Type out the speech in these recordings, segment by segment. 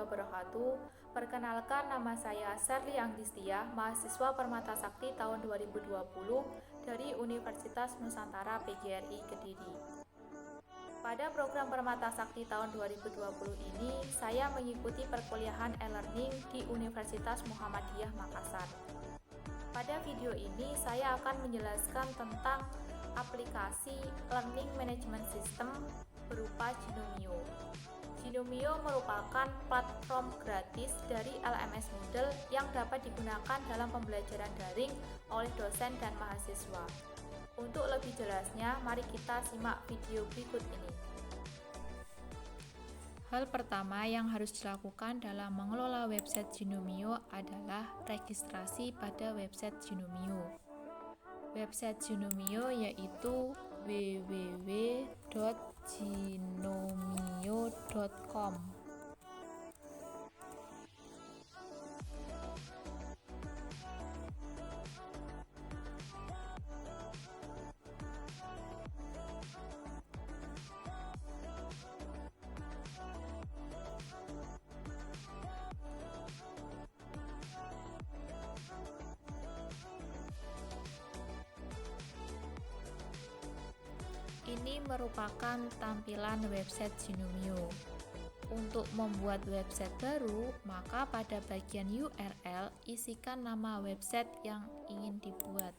wabarakatuh. Perkenalkan, nama saya Sherly Anggistia, mahasiswa Permata Sakti tahun 2020 dari Universitas Nusantara PGRI Kediri. Pada program Permata Sakti tahun 2020 ini, saya mengikuti perkuliahan e-learning di Universitas Muhammadiyah Makassar. Pada video ini, saya akan menjelaskan tentang aplikasi Learning Management System berupa Gnomio. Gnomio merupakan platform gratis dari LMS Moodle yang dapat digunakan dalam pembelajaran daring oleh dosen dan mahasiswa. Untuk lebih jelasnya, mari kita simak video berikut ini. Hal pertama yang harus dilakukan dalam mengelola website Gnomio adalah registrasi pada website Gnomio. Website Gnomio yaitu www.gnomio.com. Ini merupakan tampilan website Gnomio. Untuk membuat website baru, maka pada bagian URL isikan nama website yang ingin dibuat.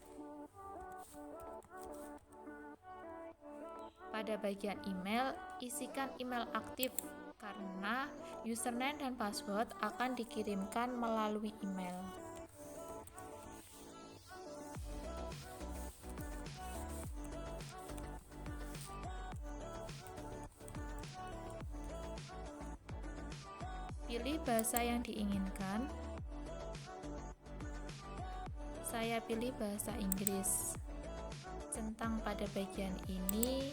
Pada bagian email, isikan email aktif karena username dan password akan dikirimkan melalui email. Pilih bahasa yang diinginkan. Saya pilih bahasa Inggris. Centang pada bagian ini,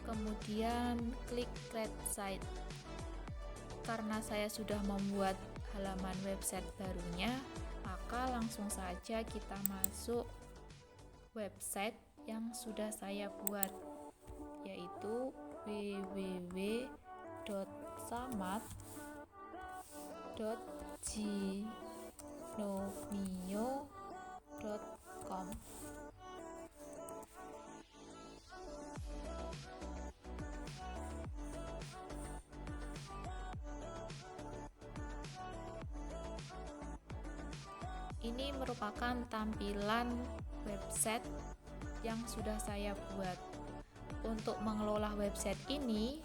kemudian klik Create Site. Karena saya sudah membuat halaman website barunya, maka langsung saja kita masuk website yang sudah saya buat, yaitu www.samad.gnomio.com. Ini merupakan tampilan website yang sudah saya buat. Untuk mengelola website ini,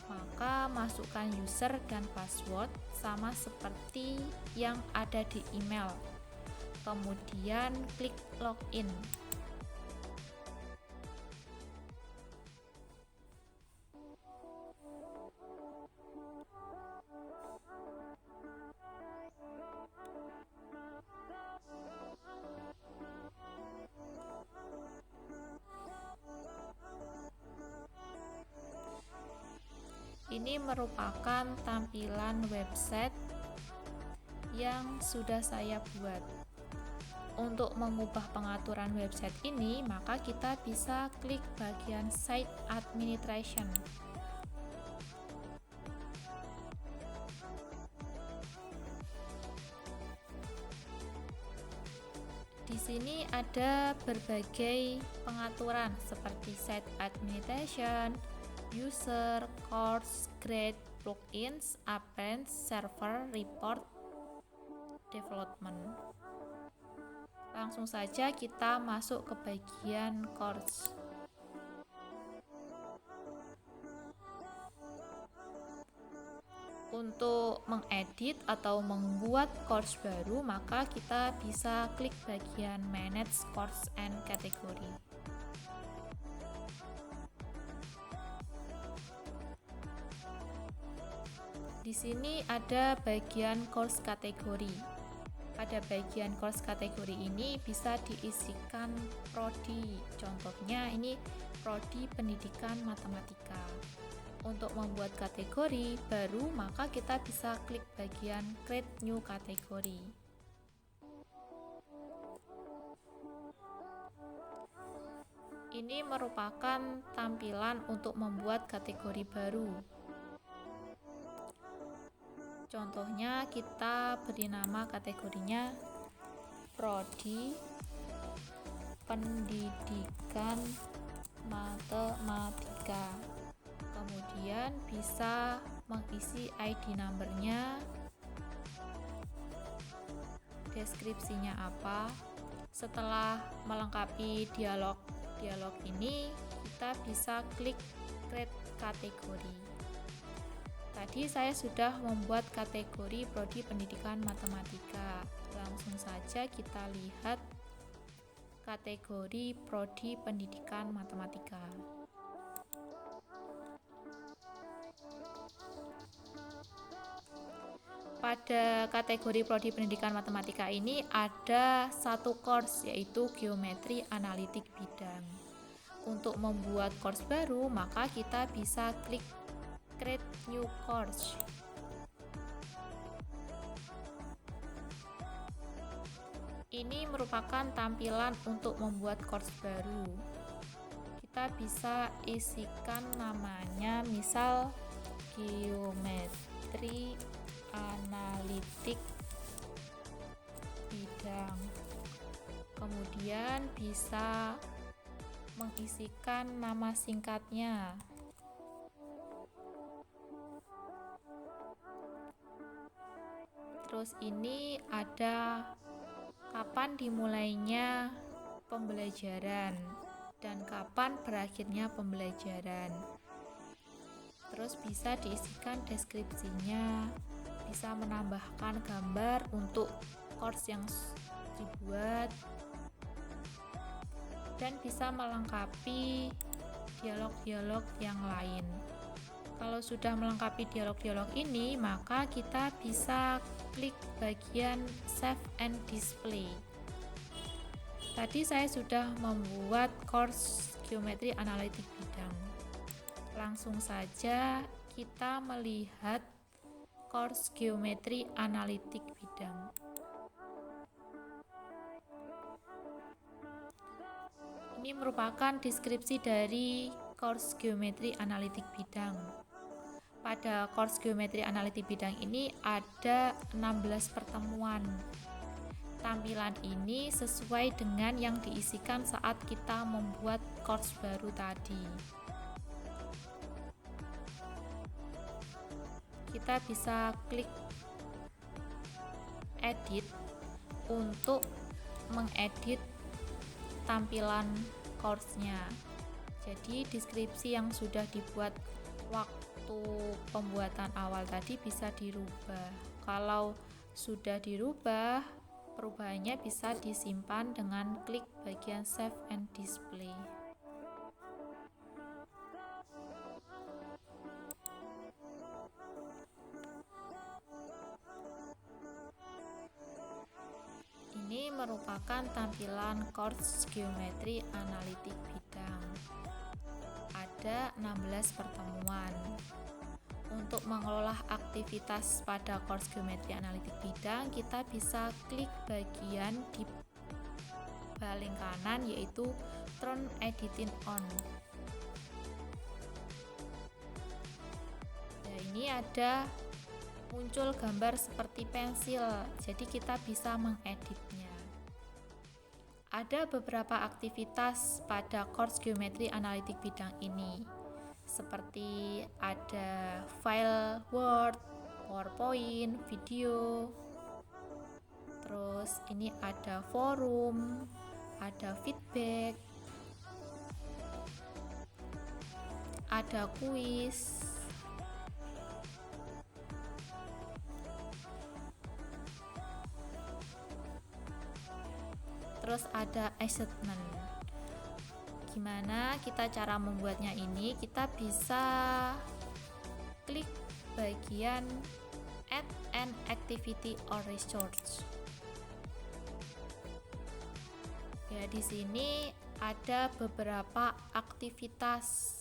maka masukkan user dan password sama seperti yang ada di email. Kemudian klik login. Ini merupakan tampilan website yang sudah saya buat. Untuk mengubah pengaturan website ini, maka kita bisa klik bagian Site Administration. Di sini ada berbagai pengaturan seperti Site Administration, User, Course, Grade, Plugins, Appends, Server, Report, Development. Langsung saja kita masuk ke bagian Course. Untuk mengedit atau membuat course baru, maka kita bisa klik bagian Manage Course and Category. Di sini ada bagian course kategori. Pada bagian course kategori ini bisa diisikan prodi. Contohnya ini prodi pendidikan matematika. Untuk membuat kategori baru, maka kita bisa klik bagian Create New Category. Ini merupakan tampilan untuk membuat kategori baru. Contohnya kita beri nama kategorinya Prodi Pendidikan Matematika. Kemudian bisa mengisi ID number-nya, deskripsinya apa. Setelah melengkapi dialog ini, kita bisa klik create kategori. Tadi saya sudah membuat kategori Prodi Pendidikan Matematika. Langsung saja kita lihat kategori Prodi Pendidikan Matematika. Pada kategori Prodi Pendidikan Matematika ini ada satu course, yaitu Geometri Analitik Bidang. Untuk membuat course baru, maka kita bisa klik Create New Course. Ini merupakan tampilan untuk membuat course baru. Kita bisa isikan namanya, misal Geometri Analitik Bidang. Kemudian bisa mengisikan nama singkatnya. Terus ini ada kapan dimulainya pembelajaran dan kapan berakhirnya pembelajaran. Terus bisa diisikan deskripsinya, bisa menambahkan gambar untuk course yang dibuat, dan bisa melengkapi dialog-dialog yang lain. Kalau sudah melengkapi dialog-dialog ini, maka kita bisa klik bagian Save and Display. Tadi saya sudah membuat course Geometri Analitik Bidang. Langsung saja kita melihat course Geometri Analitik Bidang. Ini merupakan deskripsi dari course Geometri Analitik Bidang. Pada course Geometri Analitik Bidang ini ada 16 pertemuan. Tampilan ini sesuai dengan yang diisikan saat kita membuat course baru tadi. Kita bisa klik edit untuk mengedit tampilan course-nya. Jadi deskripsi yang sudah dibuat waktu pembuatan awal tadi bisa dirubah. Kalau sudah dirubah, perubahannya bisa disimpan dengan klik bagian Save and Display. Ini merupakan tampilan course Geometri Analitik Bidang. Ada 16 pertemuan. Untuk mengelola aktivitas pada course Geometri Analitik Bidang, kita bisa klik bagian di paling kanan, yaitu Turn Editing On. Nah, ini ada muncul gambar seperti pensil, jadi kita bisa mengeditnya. Ada beberapa aktivitas pada course Geometri Analitik Bidang ini, seperti ada file Word, PowerPoint, video, terus ini ada forum, ada feedback, ada kuis, terus ada assessment. Gimana kita cara membuatnya ini? Kita bisa klik bagian Add an Activity or Resource. Ya, di sini ada beberapa aktivitas.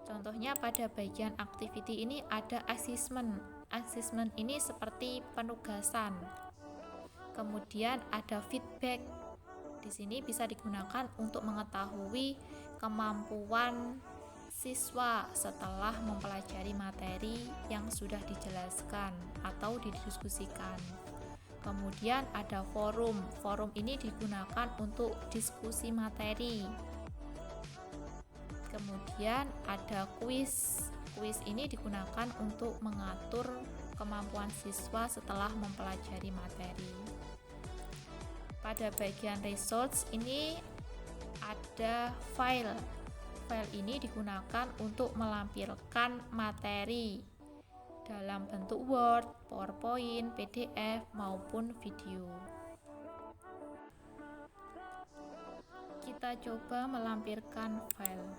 Contohnya pada bagian activity ini ada assessment. Assessment ini seperti penugasan. Kemudian ada feedback. Di sini bisa digunakan untuk mengetahui kemampuan siswa setelah mempelajari materi yang sudah dijelaskan atau didiskusikan. Kemudian ada forum. Forum ini digunakan untuk diskusi materi. Kemudian ada kuis. Kuis ini digunakan untuk mengatur kemampuan siswa setelah mempelajari materi. Pada bagian resource ini ada file. File ini digunakan untuk melampirkan materi dalam bentuk Word, PowerPoint, PDF, maupun video. Kita coba melampirkan file.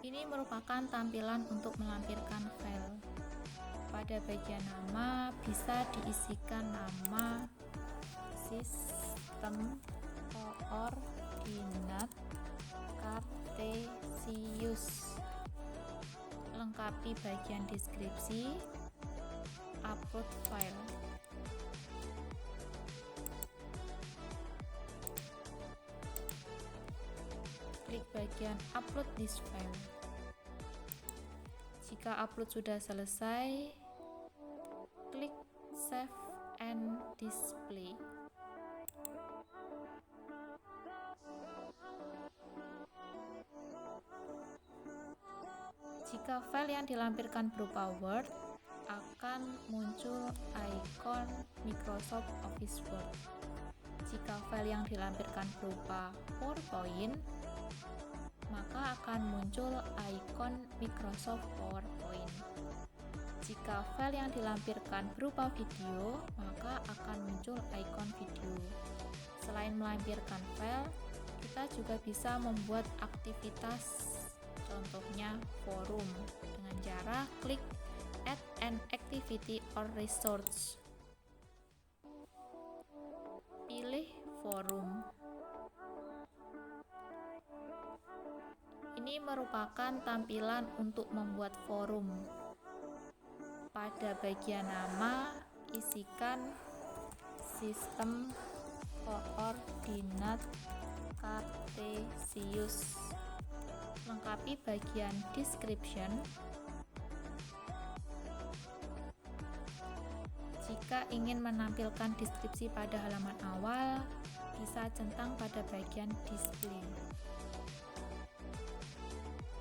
Ini merupakan tampilan untuk melampirkan file. Pada bagian nama bisa diisikan nama sistem koordinat kartesius. Lengkapi bagian deskripsi, upload file. Klik bagian upload this file. Jika upload sudah selesai, klik save and display. Jika file yang dilampirkan berupa Word, akan muncul ikon Microsoft Office Word. Jika file yang dilampirkan berupa PowerPoint, maka akan muncul ikon Microsoft PowerPoint. Jika file yang dilampirkan berupa video, maka akan muncul ikon video. Selain melampirkan file, kita juga bisa membuat aktivitas, contohnya forum, dengan cara klik Add an activity or resource. Pilih forum. Ini merupakan tampilan untuk membuat forum. Pada bagian nama, isikan sistem koordinat kartesius. Lengkapi bagian description. Jika ingin menampilkan deskripsi pada halaman awal, bisa centang pada bagian display.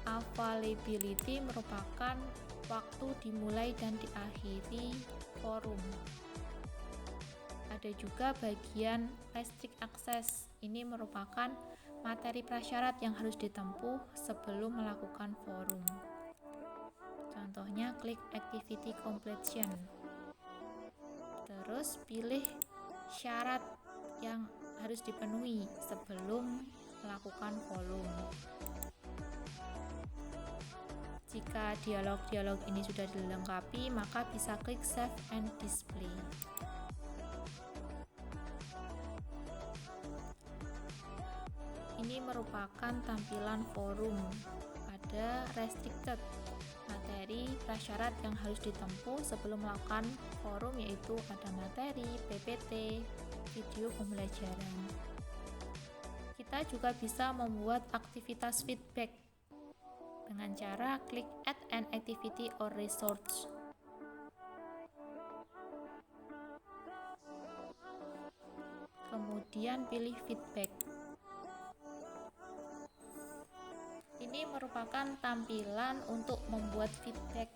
Availability merupakan waktu dimulai dan diakhiri forum. Ada juga bagian restrict access. Ini merupakan materi prasyarat yang harus ditempuh sebelum melakukan forum. Contohnya klik activity completion. Terus pilih syarat yang harus dipenuhi sebelum melakukan forum. Jika dialog-dialog ini sudah dilengkapi, maka bisa klik save and display. Ini merupakan tampilan forum. Ada restricted, materi prasyarat yang harus ditempuh sebelum melakukan forum, yaitu ada materi, PPT, video pembelajaran. Kita juga bisa membuat aktivitas feedback dengan cara klik Add an activity or resource. Kemudian pilih feedback. Ini merupakan tampilan untuk membuat feedback.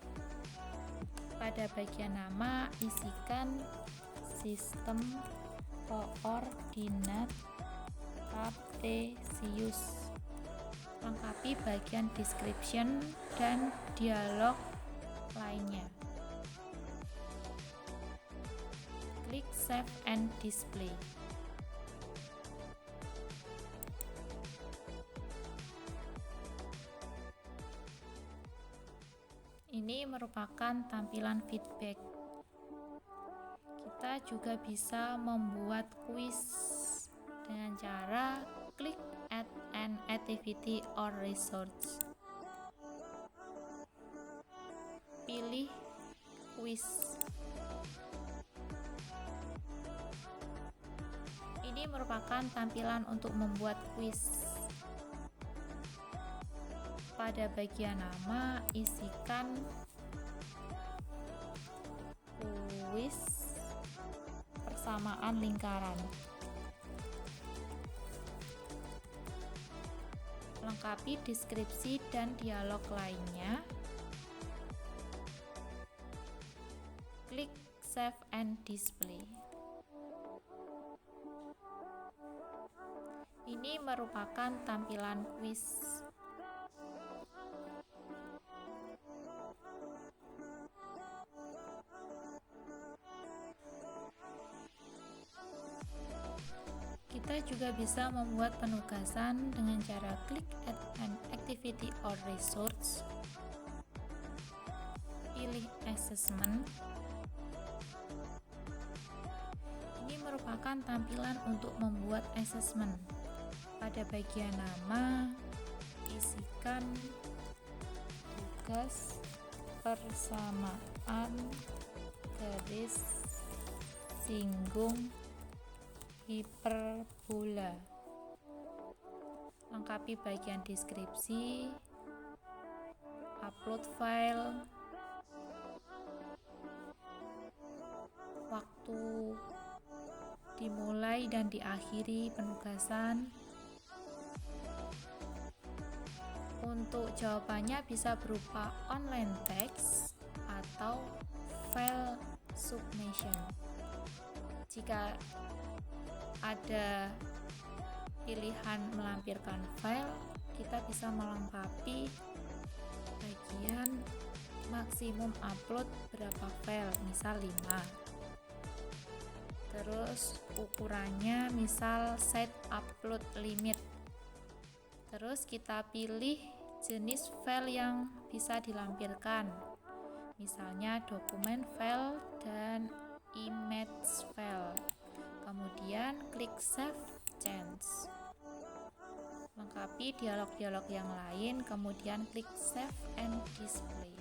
Pada bagian nama, isikan sistem koordinat kartesius. Lengkapi bagian description dan dialog lainnya. Klik save and display. Ini merupakan tampilan feedback. Kita juga bisa membuat kuis dengan cara klik Add an activity or resource. Pilih kuis. Ini merupakan tampilan untuk membuat kuis. Pada bagian nama, isikan kuis persamaan lingkaran. Lengkapi deskripsi dan dialog lainnya. Klik Save and Display. Ini merupakan tampilan kuis. Kita juga bisa membuat penugasan dengan cara klik Add an Activity or Resource, pilih Assessment. Ini merupakan tampilan untuk membuat assessment. Pada bagian nama, isikan tugas persamaan garis singgung hiperbola. Lengkapi bagian deskripsi, upload file, waktu dimulai dan diakhiri penugasan. Untuk jawabannya bisa berupa online text atau file submission. Jika ada pilihan melampirkan file, kita bisa melengkapi bagian maksimum upload berapa file, misal 5. Terus ukurannya misal set upload limit. Terus kita pilih jenis file yang bisa dilampirkan, misalnya dokumen file dan image file. Kemudian klik Save Change. Lengkapi dialog-dialog yang lain, kemudian klik Save and Display.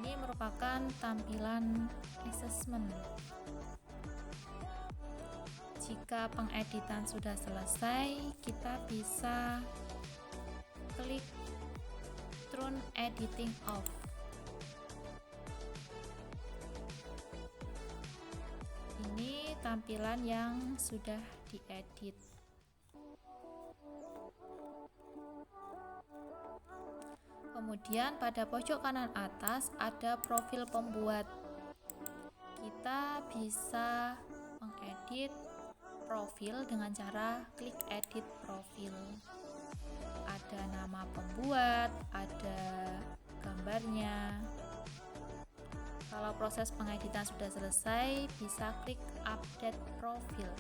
Ini merupakan tampilan assessment. Jika pengeditan sudah selesai, kita bisa klik Turn Editing Off. Ini tampilan yang sudah diedit. Kemudian pada pojok kanan atas ada profil pembuat. Kita bisa mengedit profil dengan cara klik edit profil. Ada nama pembuat, ada gambarnya. Kalau proses pengeditan sudah selesai, bisa klik update profil.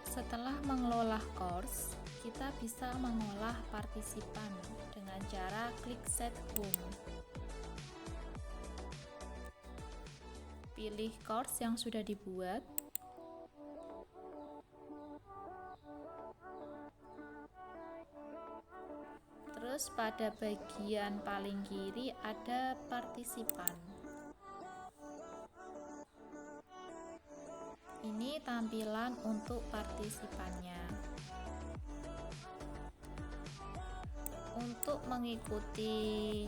Setelah mengelola course, kita bisa mengolah partisipan dengan cara klik Set Home. Pilih course yang sudah dibuat. Terus pada bagian paling kiri ada partisipan. Ini tampilan untuk partisipannya. Untuk mengikuti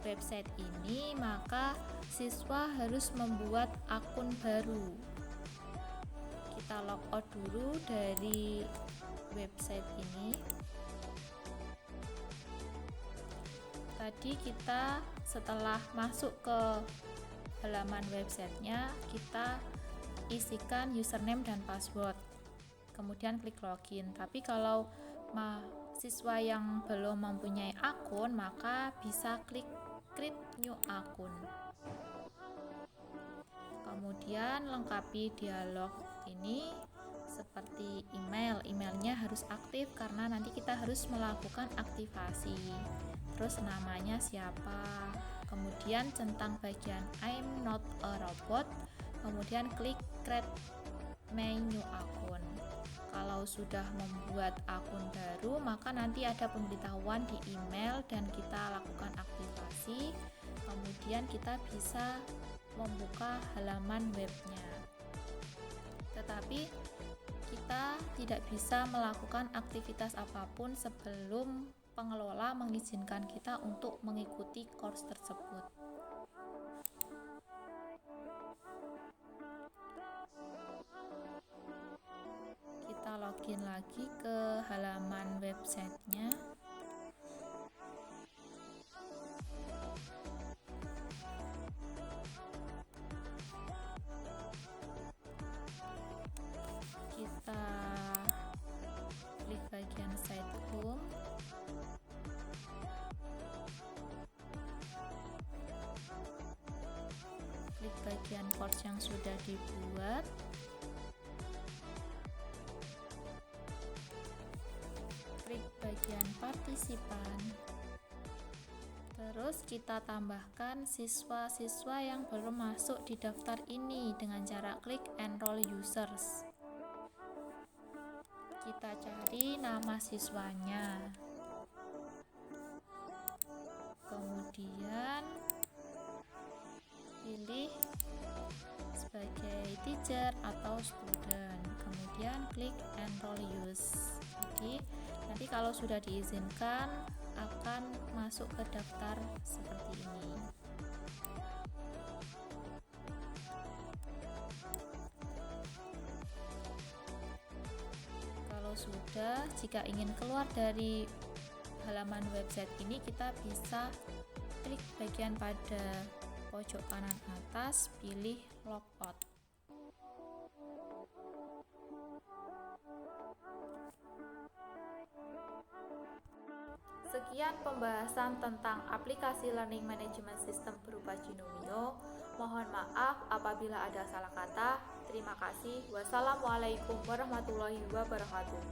website ini, maka siswa harus membuat akun baru. Kita logout dulu dari website ini. Tadi kita setelah masuk ke halaman websitenya, kita isikan username dan password, kemudian klik login. Tapi kalau siswa yang belum mempunyai akun, maka bisa klik create new akun. Kemudian lengkapi dialog ini seperti emailnya harus aktif karena nanti kita harus melakukan aktivasi. Terus namanya siapa, kemudian centang bagian I'm not a robot, kemudian klik create menu akun. kalau sudah membuat akun baru, maka nanti ada pemberitahuan di email dan kita lakukan aktivasi. Kemudian kita bisa membuka halaman webnya. Tetapi kita tidak bisa melakukan aktivitas apapun sebelum pengelola mengizinkan kita untuk mengikuti course tersebut. Kita login lagi ke halaman websitenya. Kita klik bagian site home. Klik bagian course yang sudah dibuat. Klik bagian partisipan. Terus kita tambahkan siswa-siswa yang belum masuk di daftar ini dengan cara klik enroll users. Kita cari nama siswanya. Kemudian pilih sebagai teacher atau student. Kemudian klik enroll use. Jadi nanti kalau sudah diizinkan akan masuk ke daftar seperti ini. Kalau sudah, jika ingin keluar dari halaman website ini, kita bisa klik bagian pada pojok kanan atas, pilih logout. Sekian pembahasan tentang aplikasi Learning Management System berupa Gnomio. Mohon maaf apabila ada salah kata. Terima kasih. Wassalamualaikum warahmatullahi wabarakatuh.